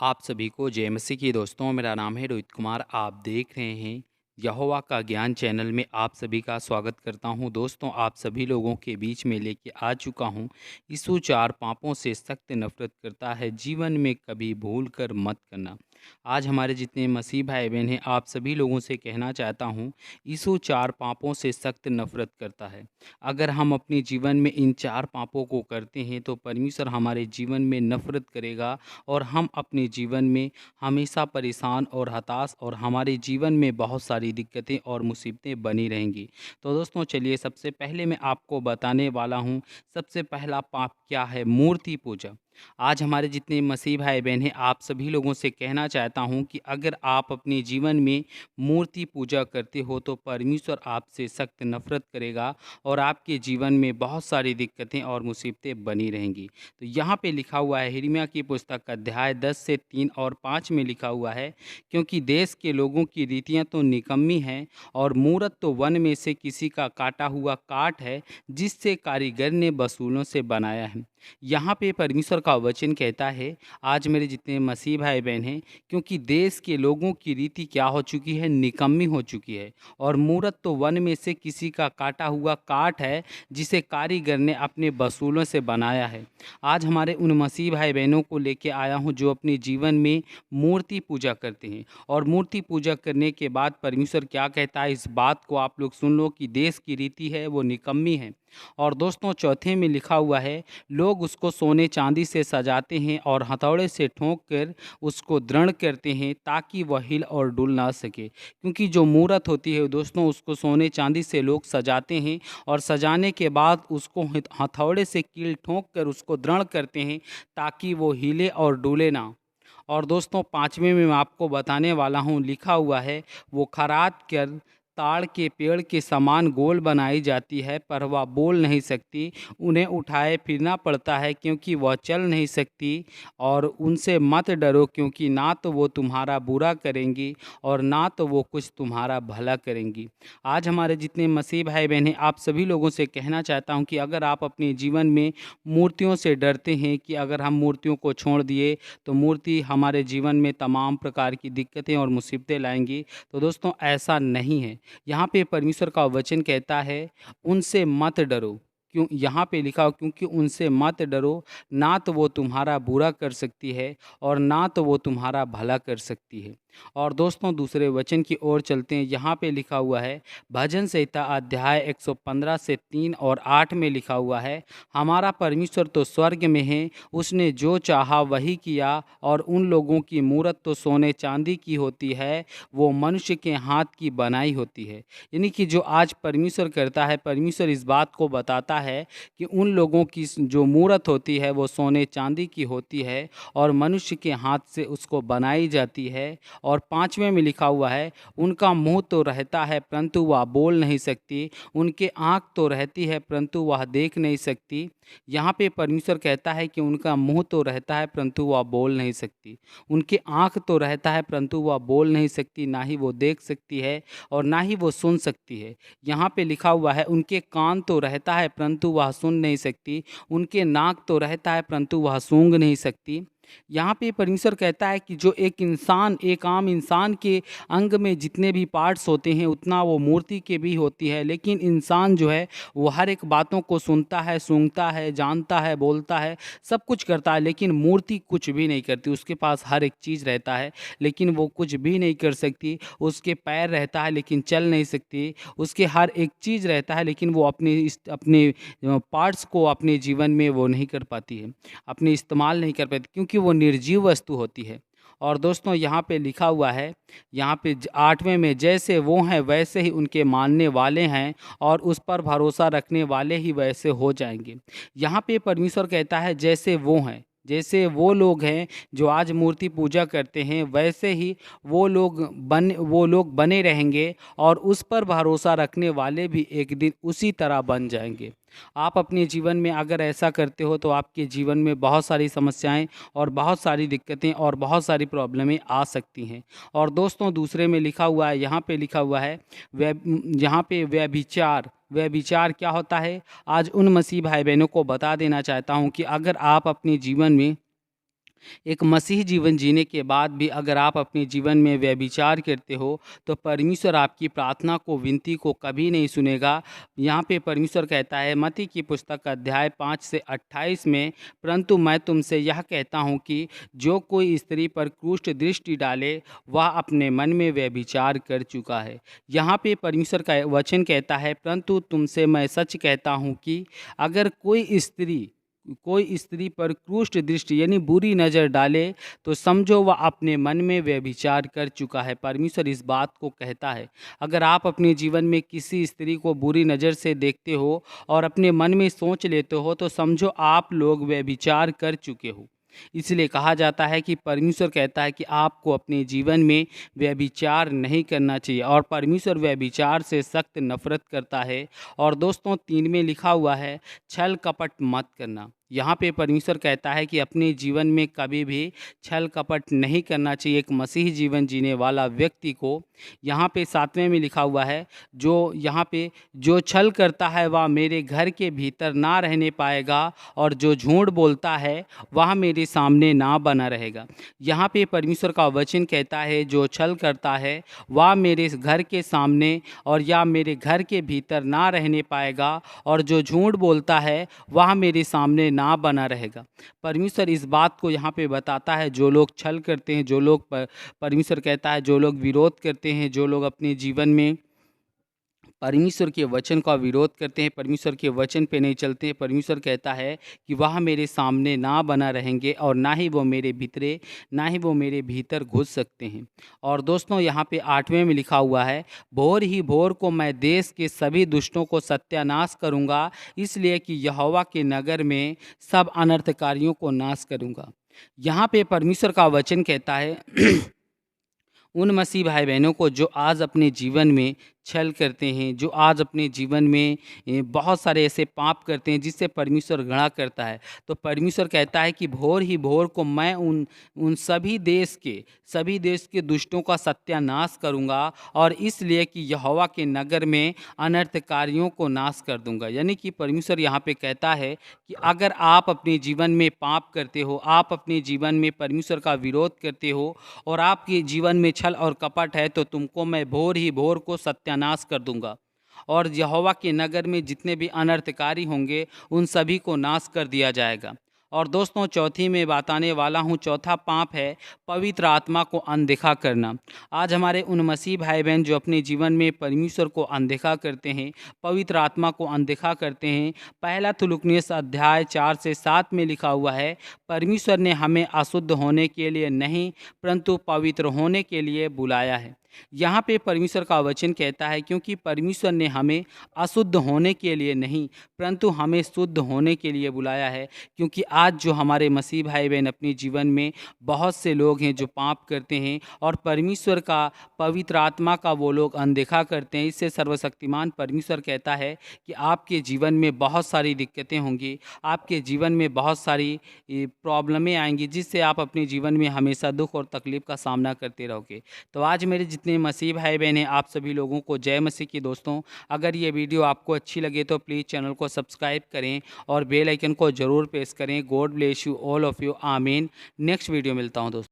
आप सभी को जय मसीह की दोस्तों। मेरा नाम है रोहित कुमार। आप देख रहे हैं यहोवा का ज्ञान चैनल में आप सभी का स्वागत करता हूं। दोस्तों, आप सभी लोगों के बीच में लेके आ चुका हूं। यीशु चार पापों से सख्त नफरत करता है, जीवन में कभी भूल कर मत करना। आज हमारे जितने मसीह भाई बहन हैं, आप सभी लोगों से कहना चाहता हूं, यीशु चार पापों से सख्त नफरत करता है। अगर हम अपने जीवन में इन चार पापों को करते हैं तो परमेश्वर हमारे जीवन में नफरत करेगा और हम अपने जीवन में हमेशा परेशान और हताश और हमारे जीवन में बहुत सारी दिक्कतें और मुसीबतें बनी रहेंगी। तो दोस्तों, चलिए सबसे पहले मैं आपको बताने वाला हूँ, सबसे पहला पाप क्या है? मूर्ति पूजा। आज हमारे जितने मसीह भाई बहन हैं, आप सभी लोगों से कहना चाहता हूँ कि अगर आप अपने जीवन में मूर्ति पूजा करते हो तो परमेश्वर आपसे सख्त नफरत करेगा और आपके जीवन में बहुत सारी दिक्कतें और मुसीबतें बनी रहेंगी। तो यहाँ पे लिखा हुआ है, यिर्मयाह की पुस्तक अध्याय 10 से 3 और 5 में लिखा हुआ है, क्योंकि देश के लोगों की रीतियाँ तो निकम्मी हैं और मूरत तो वन में से किसी का काटा हुआ काठ है, जिससे कारीगर ने वसूलों से बनाया है। यहाँ पे परमेश्वर का वचन कहता है, आज मेरे जितने मसीह भाई बहन हैं, क्योंकि देश के लोगों की रीति क्या हो चुकी है? निकम्मी हो चुकी है। और मूरत तो वन में से किसी का काटा हुआ काठ है, जिसे कारीगर ने अपने वसूलों से बनाया है। आज हमारे उन मसीह भाई बहनों को लेके आया हूँ जो अपने जीवन में मूर्ति पूजा करते हैं। और मूर्ति पूजा करने के बाद परमेश्वर क्या कहता है, इस बात को आप लोग सुन लो कि देश की रीति है वो निकम्मी है। और दोस्तों, चौथे में लिखा हुआ है, लोग उसको सोने चांदी से सजाते हैं और हथौड़े से ठोंक कर उसको दृढ़ करते हैं ताकि वह हिल और डुल ना सके। क्योंकि जो मूरत होती है दोस्तों, उसको सोने चांदी से लोग सजाते हैं और सजाने के बाद उसको हथौड़े से कील ठोंक कर उसको दृढ़ करते हैं ताकि वो हिले और डूले ना। और दोस्तों, पाँचवें में मैं आपको बताने वाला हूँ, लिखा हुआ है, वो खरात कर ताड़ के पेड़ के समान गोल बनाई जाती है, पर वह बोल नहीं सकती। उन्हें उठाए फिरना पड़ता है क्योंकि वह चल नहीं सकती। और उनसे मत डरो, क्योंकि ना तो वो तुम्हारा बुरा करेंगी और ना तो वो कुछ तुम्हारा भला करेंगी। आज हमारे जितने मसीह भाई बहन हैं, आप सभी लोगों से कहना चाहता हूँ कि अगर आप अपने जीवन में मूर्तियों से डरते हैं कि अगर हम मूर्तियों को छोड़ दिए तो मूर्ति हमारे जीवन में तमाम प्रकार की दिक्कतें और मुसीबतें लाएंगी, तो दोस्तों ऐसा नहीं है। यहाँ पे परमेश्वर का वचन कहता है, उनसे मत डरो। क्यों? यहाँ पे लिखा हो, क्योंकि उनसे मत डरो, ना तो वो तुम्हारा बुरा कर सकती है और ना तो वो तुम्हारा भला कर सकती है। और दोस्तों, दूसरे वचन की ओर चलते हैं। यहाँ पे लिखा हुआ है, भजन संहिता अध्याय 115 से 3 और 8 में लिखा हुआ है, हमारा परमेश्वर तो स्वर्ग में है, उसने जो चाहा वही किया। और उन लोगों की मूरत तो सोने चांदी की होती है, वो मनुष्य के हाथ की बनाई होती है। यानी कि जो आज परमेश्वर करता है, परमेश्वर इस बात को बताता है कि उन लोगों की जो मूरत होती है वो सोने चांदी की होती है और मनुष्य के हाथ से उसको बनाई जाती है। और पाँचवें में लिखा हुआ है, उनका मुंह तो रहता है परंतु वह बोल नहीं सकती, उनके आँख तो रहती है परंतु वह देख नहीं सकती। यहाँ पे परमेश्वर कहता है कि उनका मुंह तो रहता है परंतु वह बोल नहीं सकती, उनके आँख तो रहता है परंतु वह बोल नहीं सकती, ना ही वो देख सकती है और ना ही वो सुन सकती है। यहाँ पे लिखा हुआ है, उनके कान तो रहता है परंतु वह सुन नहीं सकती, उनके नाक तो रहता है परंतु वह सूंघ नहीं सकती। यहाँ पे परमेश्वर कहता है कि जो एक इंसान, एक आम इंसान के अंग में जितने भी पार्ट्स होते हैं उतना वो मूर्ति के भी होती है, लेकिन इंसान जो है वो हर एक बातों को सुनता है, सूंघता है, जानता है, बोलता है, सब कुछ करता है, लेकिन मूर्ति कुछ भी नहीं करती। उसके पास हर एक चीज़ रहता है लेकिन वो कुछ भी नहीं कर सकती। उसके पैर रहता है लेकिन चल नहीं सकती, उसके हर एक चीज़ रहता है लेकिन वो अपने पार्ट्स को अपने जीवन में वो नहीं कर पाती है, अपने इस्तेमाल नहीं कर पाती, क्योंकि वो निर्जीव वस्तु होती है। और दोस्तों, यहाँ पे लिखा हुआ है, यहाँ पे 8वें में, जैसे वो हैं वैसे ही उनके मानने वाले हैं और उस पर भरोसा रखने वाले ही वैसे हो जाएंगे। यहाँ पे परमेश्वर कहता है, जैसे वो हैं, जैसे वो लोग हैं जो आज मूर्ति पूजा करते हैं, वैसे ही वो लोग बने रहेंगे और उस पर भरोसा रखने वाले भी एक दिन उसी तरह बन जाएंगे। आप अपने जीवन में अगर ऐसा करते हो तो आपके जीवन में बहुत सारी समस्याएं और बहुत सारी दिक्कतें और बहुत सारी प्रॉब्लमें आ सकती हैं। और दोस्तों, दूसरे में लिखा हुआ है, यहाँ पे लिखा हुआ है, यहाँ पे व्यभिचार। व्यभिचार क्या होता है? आज उन मसीह भाई बहनों को बता देना चाहता हूँ कि अगर आप अपने जीवन में एक मसीही जीवन जीने के बाद भी अगर आप अपने जीवन में व्यभिचार करते हो, तो परमेश्वर आपकी प्रार्थना को, विनती को कभी नहीं सुनेगा। यहाँ पे परमेश्वर कहता है मत्ती की पुस्तक अध्याय 5 से 28 में, परंतु मैं तुमसे यह कहता हूँ कि जो कोई स्त्री पर कुष्ठ दृष्टि डाले, वह अपने मन में व्यभिचार कर चुका है। यहाँ पे परमेश्वर का वचन कहता है, परंतु तुमसे मैं सच कहता हूँ कि अगर कोई स्त्री पर कुष्ठ दृष्टि यानी बुरी नज़र डाले, तो समझो वह अपने मन में व्यभिचार कर चुका है। परमेश्वर इस बात को कहता है। अगर आप अपने जीवन में किसी स्त्री को बुरी नज़र से देखते हो और अपने मन में सोच लेते हो, तो समझो आप लोग व्यभिचार कर चुके हो। इसलिए कहा जाता है कि परमेश्वर कहता है कि आपको अपने जीवन में व्यभिचार नहीं करना चाहिए, और परमेश्वर व्यभिचार से सख्त नफरत करता है। और दोस्तों 3 में लिखा हुआ है, छल कपट मत करना। यहाँ पे परमेश्वर कहता है कि अपने जीवन में कभी भी छल कपट नहीं करना चाहिए एक मसीही जीवन जीने वाला व्यक्ति को। यहाँ पे 7वें में लिखा हुआ है, जो छल करता है वह मेरे घर के भीतर ना रहने पाएगा, और जो झूठ बोलता है वह मेरे सामने ना बना रहेगा। यहाँ पे परमेश्वर का वचन कहता है, जो छल करता है वह मेरे घर के सामने और या मेरे घर के भीतर ना रहने पाएगा, और जो झूठ बोलता है वह मेरे सामने ना बना रहेगा। परमेश्वर इस बात को यहाँ पे बताता है, जो लोग छल करते हैं, जो लोग परमेश्वर कहता है जो लोग विरोध करते हैं, जो लोग अपने जीवन में परमेश्वर के वचन का विरोध करते हैं, परमेश्वर के वचन पे नहीं चलते हैं, परमेश्वर कहता है कि वह मेरे सामने ना बना रहेंगे, और ना ही वो मेरे भीतर घुस सकते हैं। और दोस्तों यहाँ पे 8वें में लिखा हुआ है, भोर ही भोर को मैं देश के सभी दुष्टों को सत्यानाश करूँगा, इसलिए कि यहोवा के नगर में सब अनर्थकारियों को नाश करूँगा। यहाँ पे परमेश्वर का वचन कहता है उन मसीह भाई बहनों को जो आज अपने जीवन में छल करते हैं, जो आज अपने जीवन में बहुत सारे ऐसे पाप करते हैं जिससे परमेश्वर घृणा करता है, तो परमेश्वर कहता है कि भोर ही भोर को मैं उन सभी देश के दुष्टों का सत्यानाश करूंगा, और इसलिए कि यहोवा के नगर में अनर्थकारियों को नाश कर दूंगा। यानी कि परमेश्वर यहाँ पे कहता है कि अगर आप अपने जीवन में पाप करते हो, आप अपने जीवन में परमेश्वर का विरोध करते हो, और आपके जीवन में छल और कपट है, तो तुमको मैं भोर ही भोर को सत्यानाश कर दूंगा, और यहोवा के नगर में जितने भी अनर्थकारी होंगे उन सभी को नाश कर दिया जाएगा। और दोस्तों चौथी में बताने वाला हूँ, चौथा पाप है पवित्र आत्मा को अनदेखा करना। आज हमारे उन मसीह भाई बहन जो अपने जीवन में परमेश्वर को अनदेखा करते हैं, पवित्र आत्मा को अनदेखा करते हैं, पहला तुलुकनीस अध्याय 4 से 7 में लिखा हुआ है, परमेश्वर ने हमें अशुद्ध होने के लिए नहीं परंतु पवित्र होने के लिए बुलाया है। यहाँ पे परमेश्वर का वचन कहता है, क्योंकि परमेश्वर ने हमें अशुद्ध होने के लिए नहीं परंतु हमें शुद्ध होने के लिए बुलाया है। क्योंकि आज जो हमारे मसीह भाई बहन अपने जीवन में बहुत से लोग हैं जो पाप करते हैं और परमेश्वर का, पवित्र आत्मा का वो लोग अनदेखा करते हैं। इससे सर्वशक्तिमान परमेश्वर कहता है कि आपके जीवन में बहुत सारी दिक्कतें होंगी, आपके जीवन में बहुत सारी प्रॉब्लमें आएंगी, जिससे आप अपने जीवन में हमेशा दुख और तकलीफ का सामना करते रहोगे। तो आज मेरे जितने मसीह भाई बहन हैं, आप सभी लोगों को जय मसीह की। दोस्तों अगर ये वीडियो आपको अच्छी लगे तो प्लीज़ चैनल को सब्सक्राइब करें और बेल आइकन को ज़रूर प्रेस करें। God bless you all of you, आमीन। नेक्स्ट वीडियो मिलता हूँ दोस्तों।